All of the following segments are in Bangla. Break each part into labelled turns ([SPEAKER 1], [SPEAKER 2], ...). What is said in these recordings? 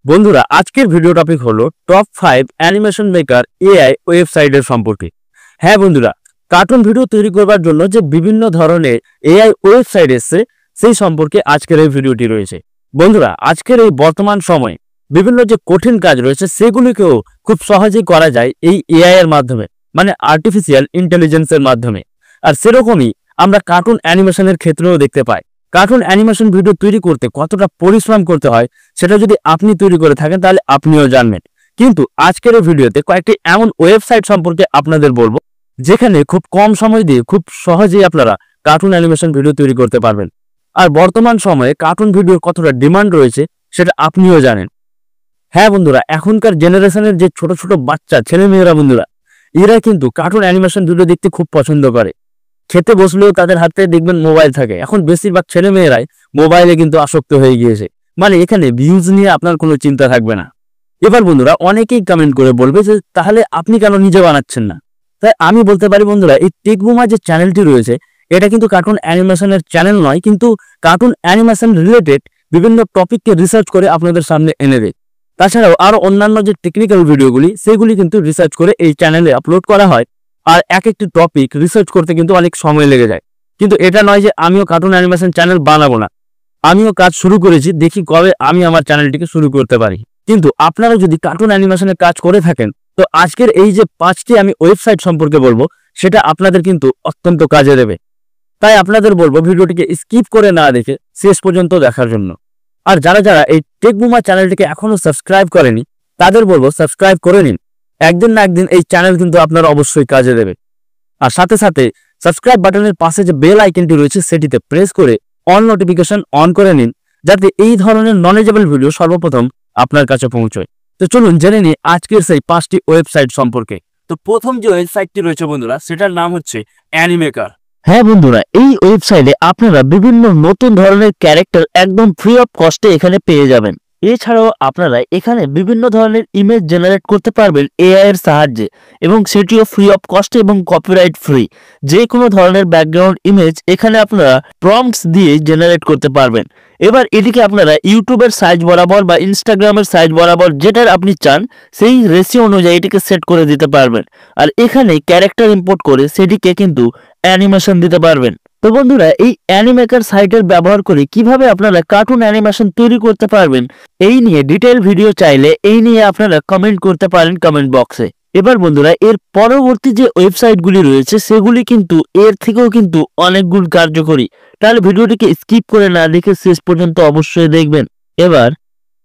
[SPEAKER 1] বন্ধুরা, আজকের ভিডিও টপিক হলো টপ 5 অ্যানিমেশন মেকার এআই ওয়েবসাইটের সম্পর্কে। হ্যাঁ বন্ধুরা, কার্টুন ভিডিও তৈরি করবার জন্য যে বিভিন্ন ধরনের এআই ওয়েবসাইট এসছে সেই সম্পর্কে আজকের এই ভিডিওটি রয়েছে। বন্ধুরা, আজকের এই বর্তমান সময়ে বিভিন্ন যে কঠিন কাজ রয়েছে সেগুলিকেও খুব সহজেই করা যায় এই এআই এর মাধ্যমে, মানে আর্টিফিশিয়াল ইন্টেলিজেন্সের মাধ্যমে। আর সেরকমই আমরা কার্টুন অ্যানিমেশনের ক্ষেত্রেও দেখতে পাই। কার্টুন অ্যানিমেশন ভিডিও তৈরি করতে কতটা পরিশ্রম করতে হয় সেটা যদি আপনি তৈরি করে থাকেন তাহলে আপনিও জানবেন। কিন্তু আজকের এই ভিডিওতে কয়েকটি এমন ওয়েবসাইট সম্পর্কে আপনাদের বলবো যেখানে খুব কম সময় দিয়ে খুব সহজেই আপনারা কার্টুন অ্যানিমেশন ভিডিও তৈরি করতে পারবেন। আর বর্তমান সময়ে কার্টুন ভিডিওর কতটা ডিমান্ড রয়েছে সেটা আপনিও জানেন। হ্যাঁ বন্ধুরা, এখনকার জেনারেশনের যে ছোট ছোট বাচ্চা ছেলেমেয়েরা বন্ধুরা, এরা কিন্তু কার্টুন অ্যানিমেশন ভিডিও দেখতে খুব পছন্দ করে। খেতে বসলেও তাদের হাতে দেখবেন মোবাইল থাকে। এখন বেশিরভাগ ছেলে মেয়েরাই মোবাইলে কিন্তু আসক্ত হয়ে গিয়েছে, মানে এখানে ভিউজ নিয়ে আপনার কোনো চিন্তা থাকবে না। এবার বন্ধুরা, অনেকেই কমেন্ট করে বলবে যে তাহলে আপনি কেন নিজে বানাচ্ছেন না। তাই আমি বলতে পারি বন্ধুরা, এই টেকবুমা যে চ্যানেলটি রয়েছে এটা কিন্তু কার্টুন অ্যানিমেশনের চ্যানেল নয়, কিন্তু কার্টুন অ্যানিমেশন রিলেটেড বিভিন্ন টপিককে রিসার্চ করে আপনাদের সামনে এনে দেয়। তাছাড়াও আরো অন্যান্য যে টেকনিক্যাল ভিডিওগুলি সেগুলি কিন্তু রিসার্চ করে এই চ্যানেলে আপলোড করা হয়। আর এক একটি টপিক রিসার্চ করতে কিন্তু অনেক সময় লেগে যায়। কিন্তু এটা নয় যে আমিও কার্টুন অ্যানিমেশন চ্যানেল বানাবো না, আমিও কাজ শুরু করেছি, দেখি কবে আমি আমার চ্যানেলটিকে শুরু করতে পারি। কিন্তু আপনারা যদি কার্টুন অ্যানিমেশনের কাজ করে থাকেন তো আজকের এই যে 5টি আমি ওয়েবসাইট সম্পর্কে বলবো সেটা আপনাদের কিন্তু অত্যন্ত কাজে দেবে। তাই আপনাদের বলবো ভিডিওটিকে স্কিপ করে না দেখে শেষ পর্যন্ত দেখার জন্য। আর যারা যারা এই টেকবুমা চ্যানেলটিকে এখনো সাবস্ক্রাইব করেনি তাদের বলবো সাবস্ক্রাইব করে নিন। একদিন না একদিন এই চ্যানেল কিন্তু আপনার অবশ্যই কাজে দেবে। আর সাথে সাথে সাবস্ক্রাইব বাটনের পাশে যে বেল আইকনটি রয়েছে সেটিতে প্রেস করে অল নোটিফিকেশন অন করে নিন, যাতে এই ধরনের নলেজেবল ভিডিও সর্বপ্রথম আপনার কাছে পৌঁছয়। তো চলুন জেনে নিই আজকের সেই 5টি ওয়েবসাইট সম্পর্কে। তো প্রথম যে ওয়েবসাইটটি রয়েছে বন্ধুরা, সেটার নাম হচ্ছে অ্যানিমেকার। হ্যাঁ বন্ধুরা, এই ওয়েবসাইটে আপনারা বিভিন্ন নতুন ধরনের ক্যারেক্টার একদম ফ্রি অফ কস্টে এখানে পেয়ে যাবেন। এছাড়াও আপনারা এখানে বিভিন্ন ধরনের ইমেজ জেনারেট করতে পারবেন এআই এর সাহায্যে, এবং সেটিও ফ্রি অফ কস্ট এবং কপিরাইট ফ্রি। যে কোনো ধরনের ব্যাকগ্রাউন্ড ইমেজ এখানে আপনারা প্রম্পটস দিয়ে জেনারেট করতে পারবেন। এবার এটিকে আপনারা ইউটিউবের সাইজ বরাবর বা ইনস্টাগ্রামের সাইজ বরাবর যেটার আপনি চান সেই রেশিও অনুযায়ী এটিকে সেট করে দিতে পারবেন। আর এখানে ক্যারেক্টার ইম্পোর্ট করে সেটিকে কিন্তু অ্যানিমেশন দিতে পারবেন। তো বন্ধুরা, এই অ্যানিমেকার সাইটের ব্যবহার করে কিভাবে আপনারা কার্টুন অ্যানিমেশন তৈরি করতে পারবেন এই নিয়ে ডিটেইল ভিডিও চাইলে এই নিয়ে আপনারা কমেন্ট করতে পারেন কমেন্ট বক্সে। এবার বন্ধুরা, এর পরবর্তী যে ওয়েবসাইটগুলি রয়েছে সেগুলি কিন্তু এর থেকেও কিন্তু অনেক গুণ কার্যকরী। তাহলে ভিডিওটিকে স্কিপ করে না দেখে শেষ পর্যন্ত অবশ্যই দেখবেন। এবার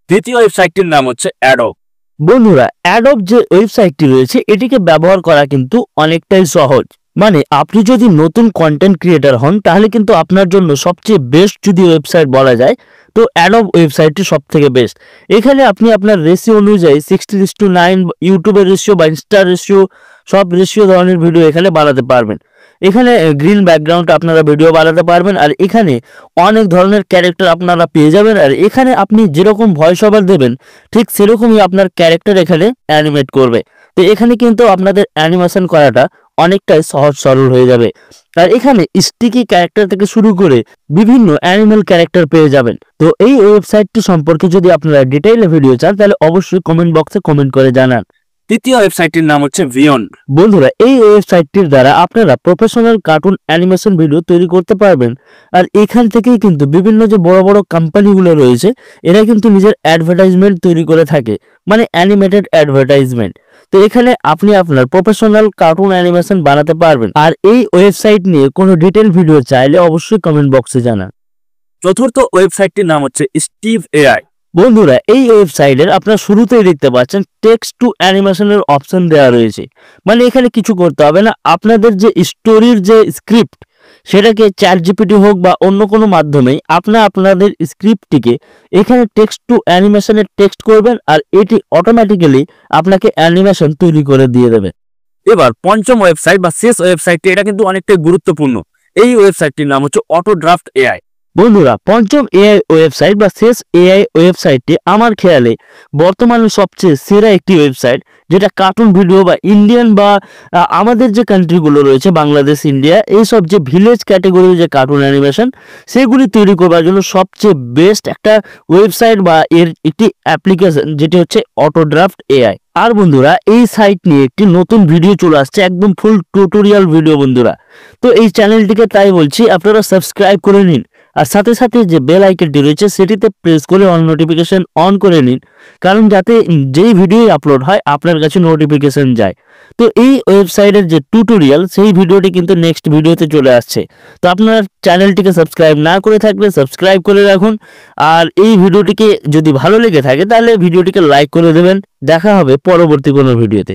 [SPEAKER 1] দ্বিতীয় ওয়েবসাইটটির নাম হচ্ছে অ্যাডোব। বন্ধুরা, অ্যাডোব যে ওয়েবসাইটটি রয়েছে এটিকে ব্যবহার করা কিন্তু অনেকটাই সহজ। মানে আপনি যদি নতুন কন্টেন্ট ক্রিয়েটার হন তাহলে কিন্তু আপনার জন্য সবচেয়ে বেস্ট যদি ওয়েবসাইট বলা যায় তো অ্যাডোব ওয়েবসাইটটি সব থেকে বেস্ট। এখানে আপনি আপনার রেশিও অনুযায়ী 60:9 ইউটিউবের রেশিও বা ইনস্টার রেশিও সব রেশিও ধরনের ভিডিও এখানে বানাতে পারবেন। এখানে গ্রিন ব্যাকগ্রাউন্ড আপনারা ভিডিও বানাতে পারবেন। আর এখানে অনেক ধরনের ক্যারেক্টার আপনারা পেয়ে যাবেন। আর এখানে আপনি যেরকম ভয়েস ওভার দেবেন ঠিক সেরকমই আপনার ক্যারেক্টার এখানে অ্যানিমেট করবে। তো এখানে কিন্তু আপনাদের অ্যানিমেশন করাটা অনেকটাই সহজ সরল হয়ে যাবে। আর এখানে স্টিকি ক্যারেক্টার থেকে শুরু করে বিভিন্ন অ্যানিমেল ক্যারেক্টার পেয়ে যাবেন। তো এই ওয়েবসাইটটি সম্পর্কে যদি আপনারা ডিটেইলে ভিডিও চান তাহলে অবশ্যই কমেন্ট বক্সে কমেন্ট করে জানান। তৃতীয় ওয়েবসাইটটির নাম হচ্ছে বিয়ন্ড। বন্ধুরা, এই ওয়েবসাইটটির দ্বারা আপনারা প্রফেশনাল কার্টুন অ্যানিমেশন ভিডিও তৈরি করতে পারবেন। আর এখান থেকেই কিন্তু বিভিন্ন যে বড় বড় কোম্পানিগুলো রয়েছে এরা কিন্তু নিজের অ্যাডভার্টাইজমেন্ট তৈরি করে থাকে, মানে অ্যানিমেটেড অ্যাডভার্টাইজমেন্ট। তো এখানে আপনি আপনার প্রফেশনাল কার্টুন অ্যানিমেশন বানাতে পারবেন। আর এই ওয়েবসাইট নিয়ে কোনো ডিটেইল ভিডিও চাইলে অবশ্যই কমেন্ট বক্সে জানান। চতুর্থ ওয়েবসাইটটির নাম হচ্ছে স্টিভ এআই। বন্ধুরা, এই ওয়েবসাইটের আপনারা শুরুতেই দেখতে পাচ্ছেন টেক্সট টু অ্যানিমেশনের অপশন দেওয়া রয়েছে। মানে এখানে কিছু করতে হবে না, আপনাদের যে স্টোরির যে স্ক্রিপ্ট সেটাকে চ্যাট জিপিটি হোক বা অন্য কোনো মাধ্যমেই আপনাদের স্ক্রিপ্টটিকে এখানে টেক্সট টু অ্যানিমেশনের টেক্সট করবেন আর এটি অটোমেটিক্যালি আপনাকে অ্যানিমেশন তৈরি করে দিয়ে দেবে। এবার পঞ্চম ওয়েবসাইট বা শেষ ওয়েবসাইটটি, এটা কিন্তু অনেকটাই গুরুত্বপূর্ণ। এই ওয়েবসাইটটির নাম হচ্ছে অটো ড্রাফট এআই। বন্ধুরা, পঞ্চম এআই ওয়েবসাইট বা শেষ এআই ওয়েবসাইটটি আমার খেয়ালে বর্তমানে সবচেয়ে সেরা একটি ওয়েবসাইট, যেটা কার্টুন ভিডিও বা ইন্ডিয়ান বা আমাদের যে কান্ট্রিগুলো রয়েছে বাংলাদেশ, ইন্ডিয়া, এইসব যে ভিলেজ ক্যাটাগরির যে কার্টুন অ্যানিমেশন সেগুলি তৈরি করবার জন্য সবচেয়ে বেস্ট একটা ওয়েবসাইট বা এর একটি অ্যাপ্লিকেশন, যেটি হচ্ছে অটোড্রাফট এআই। আর বন্ধুরা, এই সাইট নিয়ে একটি নতুন ভিডিও চলে আসছে, একদম ফুল টিউটোরিয়াল ভিডিও বন্ধুরা। তো এই চ্যানেলটিকে তাই বলছি আপনারা সাবস্ক্রাইব করে নিন, আর সাথে সাথে যে বেল আইকনটি রয়েছে সেটিতে প্রেস করে অল নোটিফিকেশন অন করে নিন, কারণ যাতে যেই ভিডিও আপলোড হয় আপনার কাছে নোটিফিকেশন যায়। তো এই ওয়েবসাইটের যে টিউটোরিয়াল সেই ভিডিওটি কিন্তু নেক্সট ভিডিওতে চলে আসছে। তো আপনারা চ্যানেলটিকে সাবস্ক্রাইব না করে থাকলে সাবস্ক্রাইব করে রাখুন, আর এই ভিডিওটিকে যদি ভালো লেগে থাকে তাহলে ভিডিওটিকে লাইক করে দেবেন। দেখা হবে পরবর্তী কোনো ভিডিওতে।